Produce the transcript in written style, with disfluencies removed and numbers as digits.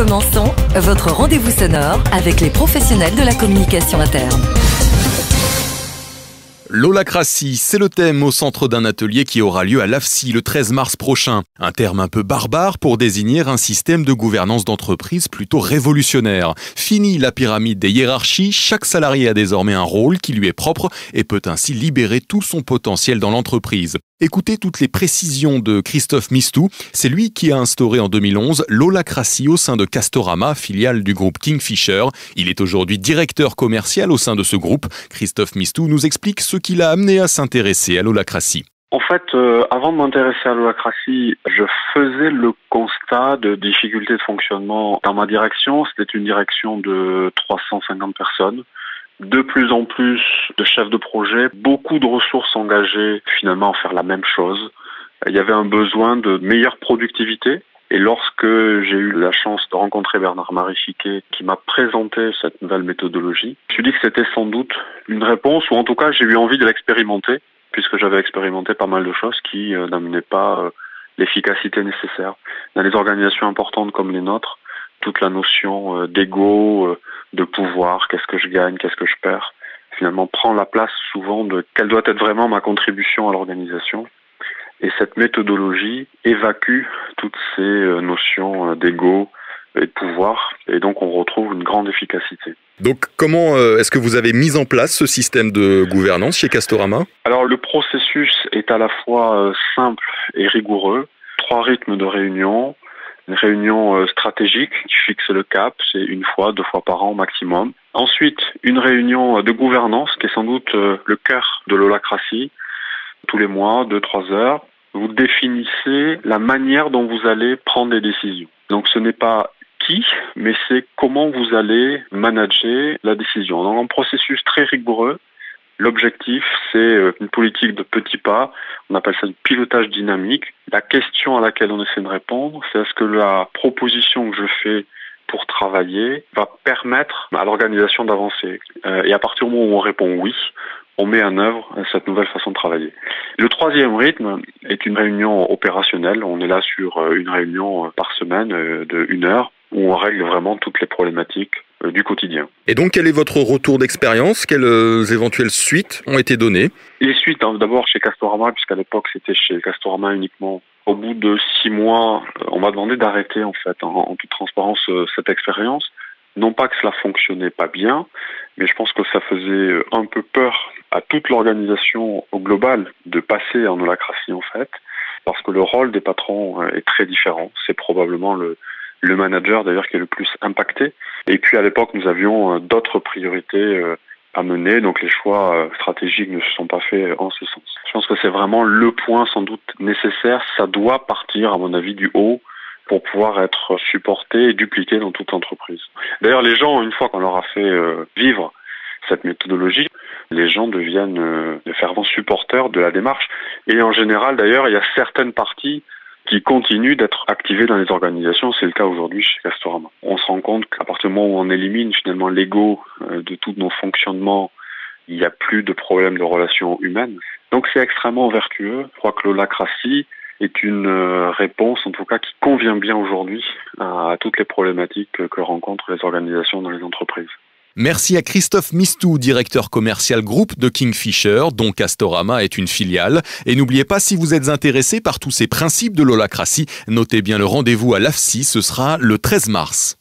Commençons votre rendez-vous sonore avec les professionnels de la communication interne. L'holacratie, c'est le thème au centre d'un atelier qui aura lieu à l'AFSI le 13 mars prochain. Un terme un peu barbare pour désigner un système de gouvernance d'entreprise plutôt révolutionnaire. Fini la pyramide des hiérarchies, chaque salarié a désormais un rôle qui lui est propre et peut ainsi libérer tout son potentiel dans l'entreprise. Écoutez toutes les précisions de Christophe Mistou. C'est lui qui a instauré en 2011 l'holacratie au sein de Castorama, filiale du groupe Kingfisher. Il est aujourd'hui directeur commercial au sein de ce groupe. Christophe Mistou nous explique ce qui l'a amené à s'intéresser à l'holacratie. En fait, avant de m'intéresser à l'holacratie, je faisais le constat de difficultés de fonctionnement dans ma direction. C'était une direction de 350 personnes. De plus en plus de chefs de projet, beaucoup de ressources engagées finalement à faire la même chose. Il y avait un besoin de meilleure productivité. Et lorsque j'ai eu la chance de rencontrer Bernard-Marie Chiquet, qui m'a présenté cette nouvelle méthodologie, je me suis dit que c'était sans doute une réponse, ou en tout cas j'ai eu envie de l'expérimenter, puisque j'avais expérimenté pas mal de choses qui n'amenaient pas l'efficacité nécessaire. Dans les organisations importantes comme les nôtres, toute la notion d'ego, de pouvoir, qu'est-ce que je gagne, qu'est-ce que je perds, finalement prend la place souvent de quelle doit être vraiment ma contribution à l'organisation. Et cette méthodologie évacue toutes ces notions d'ego et de pouvoir, et donc on retrouve une grande efficacité. Donc comment est-ce que vous avez mis en place ce système de gouvernance chez Castorama ? Alors le processus est à la fois simple et rigoureux. 3 rythmes de réunion. Une réunion stratégique qui fixe le cap, c'est 1 fois, 2 fois par an maximum. Ensuite, une réunion de gouvernance qui est sans doute le cœur de l'holacratie. Tous les mois, 2-3 heures, vous définissez la manière dont vous allez prendre des décisions. Donc ce n'est pas qui, mais c'est comment vous allez manager la décision. Donc un processus très rigoureux. L'objectif, c'est une politique de petits pas. On appelle ça du pilotage dynamique. La question à laquelle on essaie de répondre, c'est est-ce que la proposition que je fais pour travailler va permettre à l'organisation d'avancer. Et à partir du moment où on répond oui, on met en œuvre cette nouvelle façon de travailler. Le 3e rythme est une réunion opérationnelle. On est là sur une réunion par semaine de 1 heure où on règle vraiment toutes les problématiques du quotidien. Et donc, quel est votre retour d'expérience ? Quelles éventuelles suites ont été données ? Les suites, d'abord chez Castorama, puisqu'à l'époque c'était chez Castorama uniquement. Au bout de 6 mois, on m'a demandé d'arrêter en fait, en toute transparence, cette expérience. Non pas que cela fonctionnait pas bien, mais je pense que ça faisait un peu peur à toute l'organisation au global de passer en holacratie en fait, parce que le rôle des patrons est très différent. C'est probablement le manager d'ailleurs qui est le plus impacté. Et puis à l'époque, nous avions d'autres priorités à mener, donc les choix stratégiques ne se sont pas faits en ce sens. Je pense que c'est vraiment le point sans doute nécessaire. Ça doit partir, à mon avis, du haut pour pouvoir être supporté et dupliqué dans toute entreprise. D'ailleurs, les gens, une fois qu'on leur a fait vivre cette méthodologie, les gens deviennent de fervents supporters de la démarche. Et en général, d'ailleurs, il y a certaines parties qui continuent d'être activées dans les organisations. C'est le cas aujourd'hui chez Castorama. On se rend compte qu'à partir du moment où on élimine finalement l'ego de tous nos fonctionnements, il n'y a plus de problème de relations humaines. Donc c'est extrêmement vertueux. Je crois que l'holacratie est une réponse, en tout cas, qui convient bien aujourd'hui à toutes les problématiques que rencontrent les organisations dans les entreprises. Merci à Christophe Mistou, directeur commercial groupe de Kingfisher, dont Castorama est une filiale. Et n'oubliez pas, si vous êtes intéressé par tous ces principes de l'holacratie, notez bien le rendez-vous à l'AFSI, ce sera le 13 mars.